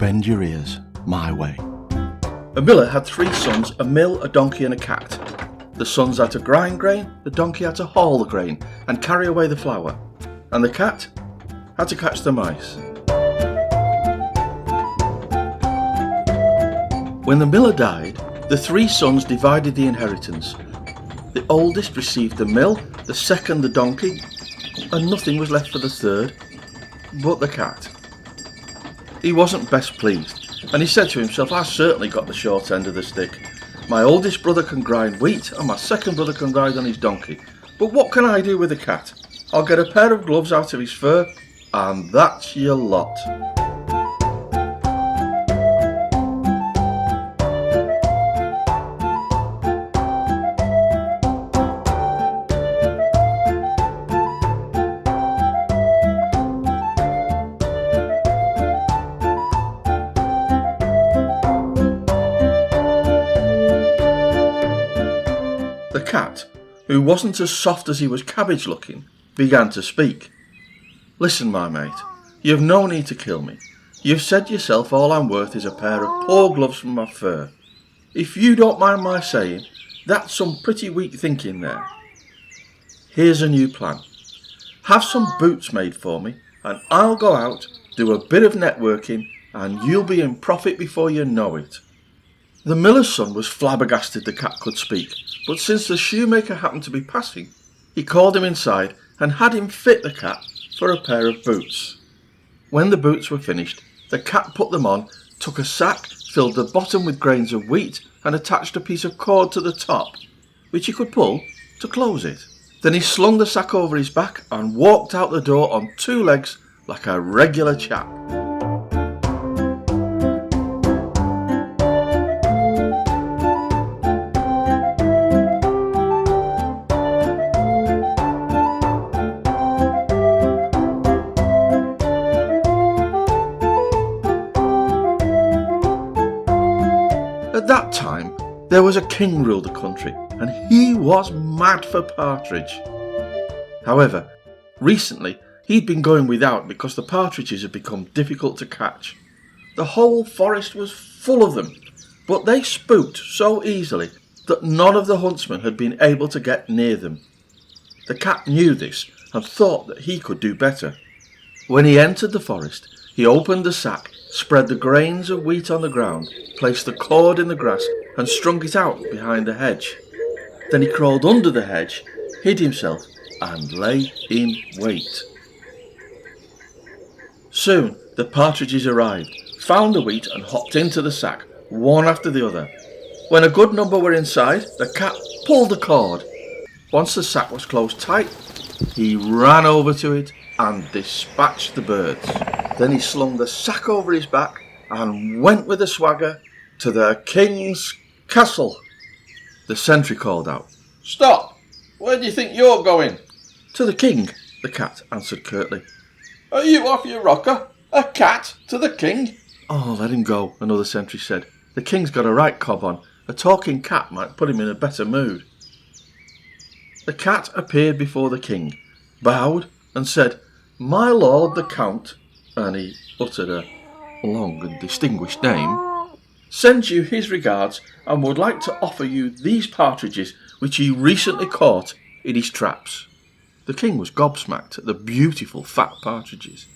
bend your ears my way. A miller had 3 sons, a mill, a donkey and a cat. The sons had to grind grain, the donkey had to haul the grain and carry away the flour, and the cat had to catch the mice. When the miller died, the 3 sons divided the inheritance. The oldest received the mill, the second the donkey, and nothing was left for the third but the cat. He wasn't best pleased, and he said to himself, "I certainly got the short end of the stick. My oldest brother can grind wheat and my second brother can ride on his donkey. But what can I do with the cat? I'll get a pair of gloves out of his fur, and that's your lot." The cat, who wasn't as soft as he was cabbage looking, began to speak. "Listen, my mate, you've no need to kill me. You've said yourself all I'm worth is a pair of poor gloves from my fur. If you don't mind my saying, that's some pretty weak thinking there. Here's a new plan. Have some boots made for me, and I'll go out, do a bit of networking, and you'll be in profit before you know it." The miller's son was flabbergasted the cat could speak, but since the shoemaker happened to be passing, he called him inside and had him fit the cat for a pair of boots. When the boots were finished, the cat put them on, took a sack, filled the bottom with grains of wheat, and attached a piece of cord to the top, which he could pull to close it. Then he slung the sack over his back and walked out the door on 2 legs like a regular chap. At that time, there was a king ruled the country, and he was mad for partridge. However, recently he'd been going without because the partridges had become difficult to catch. The whole forest was full of them, but they spooked so easily that none of the huntsmen had been able to get near them. The cat knew this and thought that he could do better. When he entered the forest, he opened the sack, spread the grains of wheat on the ground, placed the cord in the grass and strung it out behind the hedge. Then he crawled under the hedge, hid himself and lay in wait. Soon the partridges arrived, found the wheat and hopped into the sack, one after the other. When a good number were inside, the cat pulled the cord. Once the sack was closed tight, he ran over to it and dispatched the birds. Then he slung the sack over his back and went with a swagger to the king's castle. The sentry called out, "Stop! Where do you think you're going?" "To the king," the cat answered curtly. "Are you off your rocker? A cat to the king?" "Oh, let him go," another sentry said. "The king's got a right cob on. A talking cat might put him in a better mood." The cat appeared before the king, bowed and said, "My lord the count," and he uttered a long and distinguished name, "sends you his regards and would like to offer you these partridges which he recently caught in his traps." The king was gobsmacked at the beautiful fat partridges.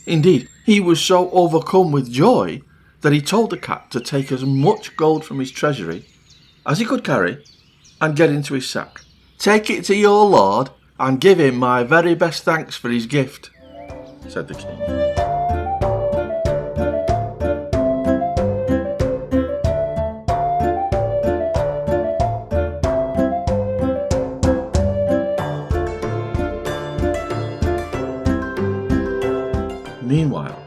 Indeed, he was so overcome with joy that he told the cat to take as much gold from his treasury as he could carry and get into his sack. "Take it to your lord and give him my very best thanks for his gift," said the king. Meanwhile,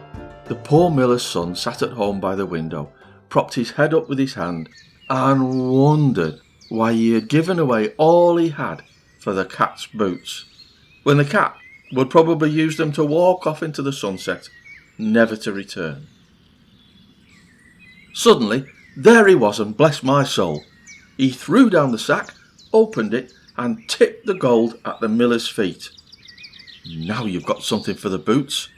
the poor miller's son sat at home by the window, propped his head up with his hand, and wondered why he had given away all he had for the cat's boots, when the cat would probably use them to walk off into the sunset, never to return. Suddenly, there he was, and bless my soul, he threw down the sack, opened it, and tipped the gold at the miller's feet. "Now you've got something for the boots."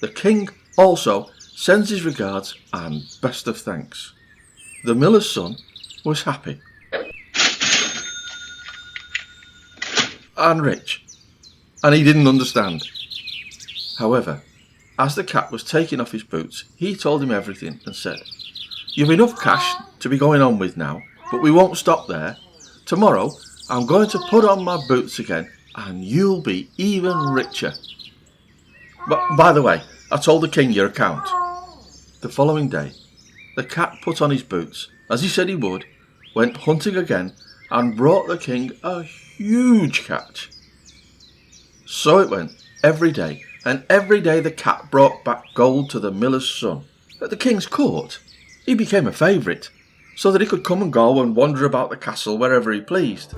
The king also sends his regards and best of thanks. The miller's son was happy and rich, and he didn't understand. However, as the cat was taking off his boots, he told him everything and said, "You've enough cash to be going on with now, but we won't stop there. Tomorrow I'm going to put on my boots again and you'll be even richer. But by the way, I told the king your account." The following day, the cat put on his boots, as he said he would, went hunting again, and brought the king a huge catch. So it went every day, and every day the cat brought back gold to the miller's son. At the king's court, he became a favourite, so that he could come and go and wander about the castle wherever he pleased.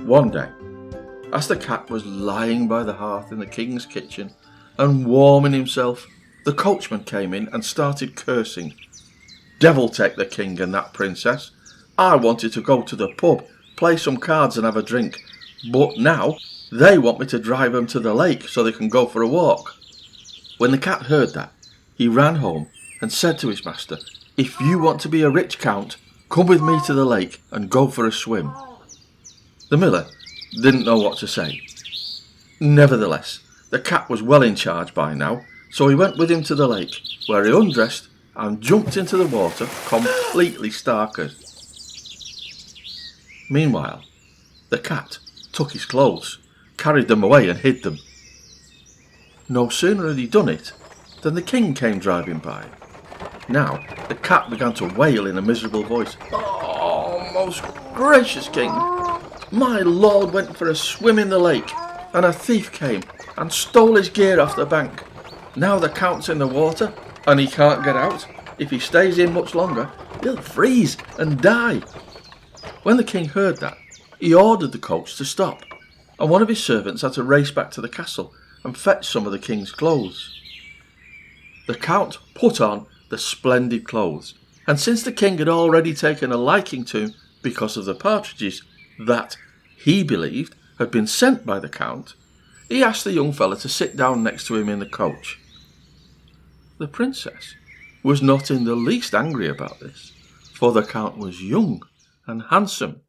One day, as the cat was lying by the hearth in the king's kitchen and warming himself, the coachman came in and started cursing. "Devil take the king and that princess. I wanted to go to the pub, play some cards and have a drink, but now they want me to drive them to the lake so they can go for a walk." When the cat heard that, he ran home and said to his master, "If you want to be a rich count, come with me to the lake and go for a swim." The miller didn't know what to say. Nevertheless, the cat was well in charge by now, so he went with him to the lake, where he undressed and jumped into the water completely starkered. Meanwhile, the cat took his clothes, carried them away and hid them. No sooner had he done it than the king came driving by. Now the cat began to wail in a miserable voice, "Oh, most gracious king! My lord went for a swim in the lake, and a thief came and stole his gear off the bank. Now the count's in the water, and he can't get out. If he stays in much longer, he'll freeze and die." When the king heard that, he ordered the coach to stop, and one of his servants had to race back to the castle and fetch some of the king's clothes. The count put on the splendid clothes, and since the king had already taken a liking to him because of the partridges that he believed had been sent by the count, he asked the young fellow to sit down next to him in the coach. The princess was not in the least angry about this, for the count was young and handsome,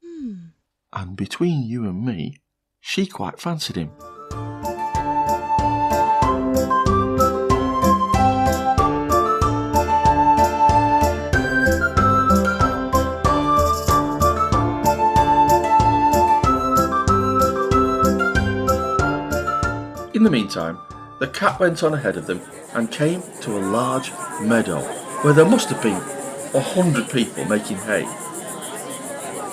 and between you and me, she quite fancied him. In the meantime, the cat went on ahead of them and came to a large meadow where there must have been 100 people making hay.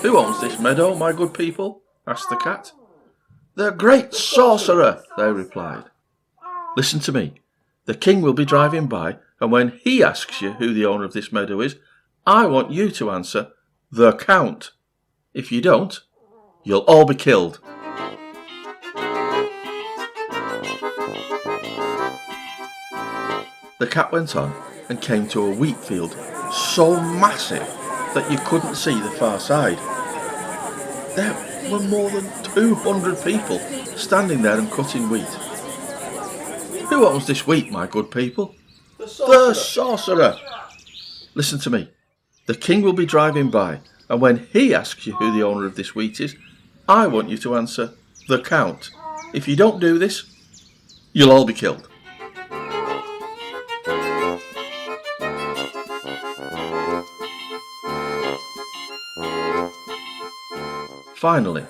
"Who owns this meadow, my good people?" asked the cat. "The great sorcerer," they replied. "Listen to me. The king will be driving by, and when he asks you who the owner of this meadow is, I want you to answer, 'The Count.' If you don't, you'll all be killed." The cat went on and came to a wheat field so massive that you couldn't see the far side. There were more than 200 people standing there and cutting wheat. "Who owns this wheat, my good people?" "The sorcerer." "Listen to me. The king will be driving by, and when he asks you who the owner of this wheat is, I want you to answer, 'The Count.' If you don't do this, you'll all be killed." Finally,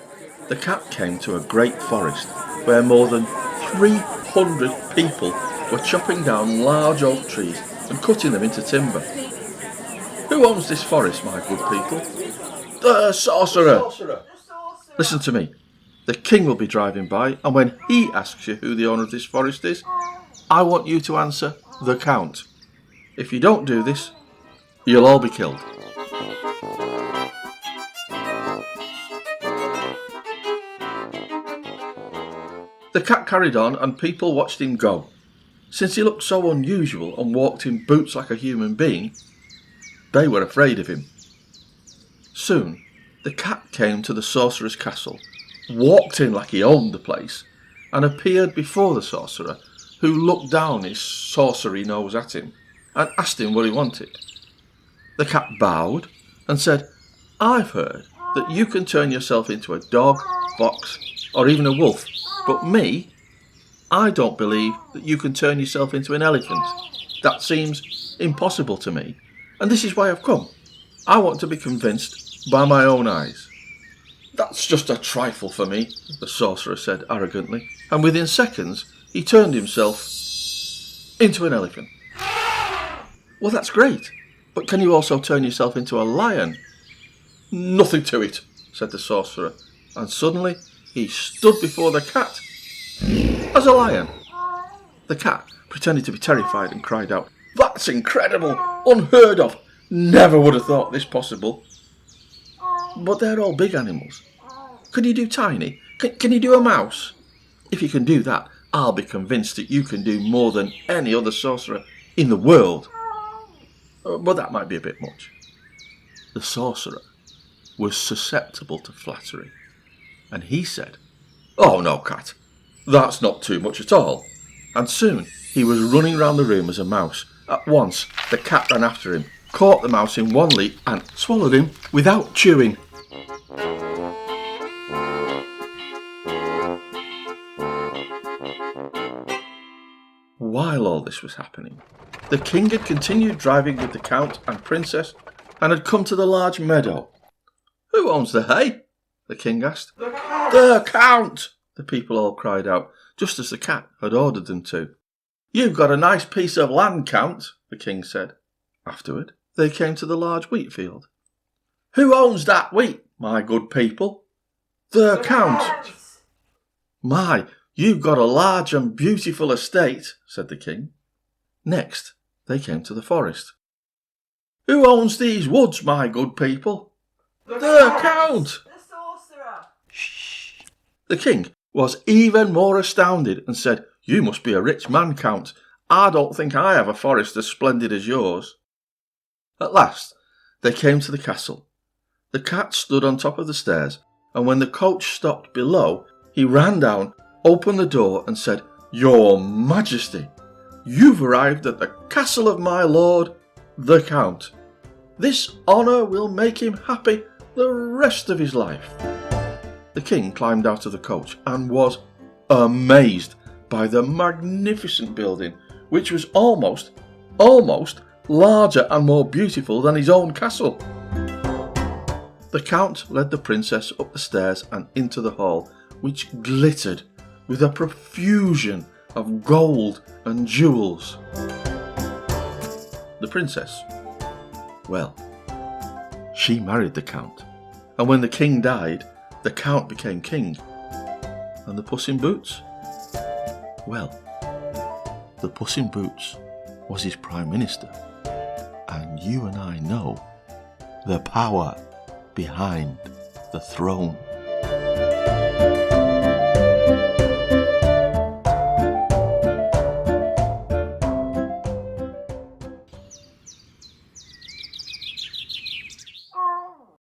the cat came to a great forest where more than 300 people were chopping down large oak trees and cutting them into timber. "Who owns this forest, my good people?" "The sorcerer." "Listen to me. The king will be driving by, and when he asks you who the owner of this forest is, I want you to answer, 'The Count.' If you don't do this, you'll all be killed." The cat carried on and people watched him go. Since he looked so unusual and walked in boots like a human being, they were afraid of him. Soon, the cat came to the sorcerer's castle, walked in like he owned the place, and appeared before the sorcerer, who looked down his sorcery nose at him and asked him what he wanted. The cat bowed and said, "I've heard that you can turn yourself into a dog, fox, or even a wolf, but me, I don't believe that you can turn yourself into an elephant. That seems impossible to me, and this is why I've come. I want to be convinced by my own eyes." "That's just a trifle for me," the sorcerer said arrogantly, and within seconds he turned himself into an elephant. "Well, that's great, but can you also turn yourself into a lion?" "Nothing to it," said the sorcerer, and suddenly he stood before the cat as a lion. The cat pretended to be terrified and cried out, "That's incredible! Unheard of! Never would have thought this possible." "But they're all big animals. Can you do tiny? Can you do a mouse? If you can do that, I'll be convinced that you can do more than any other sorcerer in the world." But that might be a bit much. The sorcerer was susceptible to flattery, and he said, "Oh no, cat, that's not too much at all." And soon he was running round the room as a mouse. At once the cat ran after him, caught the mouse in one leap and swallowed him without chewing. While all this was happening, the king had continued driving with the count and princess and had come to the large meadow. "Who owns the hay?" the king asked. "The count!" the people all cried out, just as the cat had ordered them to. "You've got a nice piece of land, Count," the king said. Afterward, they came to the large wheat field. "Who owns that wheat, my good people?" "The count." "My, you've got a large and beautiful estate," said the king. Next, they came to the forest. "Who owns these woods, my good people?" "The count." The sorcerer. "Shh." The king was even more astounded and said, "You must be a rich man, Count. I don't think I have a forest as splendid as yours." At last, they came to the castle. The cat stood on top of the stairs, and when the coach stopped below, he ran down, opened the door and said, "Your Majesty, you've arrived at the castle of my lord, the Count. This honour will make him happy the rest of his life." The king climbed out of the coach and was amazed by the magnificent building, which was almost larger and more beautiful than his own castle. The count led the princess up the stairs and into the hall, which glittered with a profusion of gold and jewels. The princess, well, she married the count, and when the king died, the count became king. And the Puss in Boots? Well, the Puss in Boots was his prime minister, and you and I know the power behind the throne.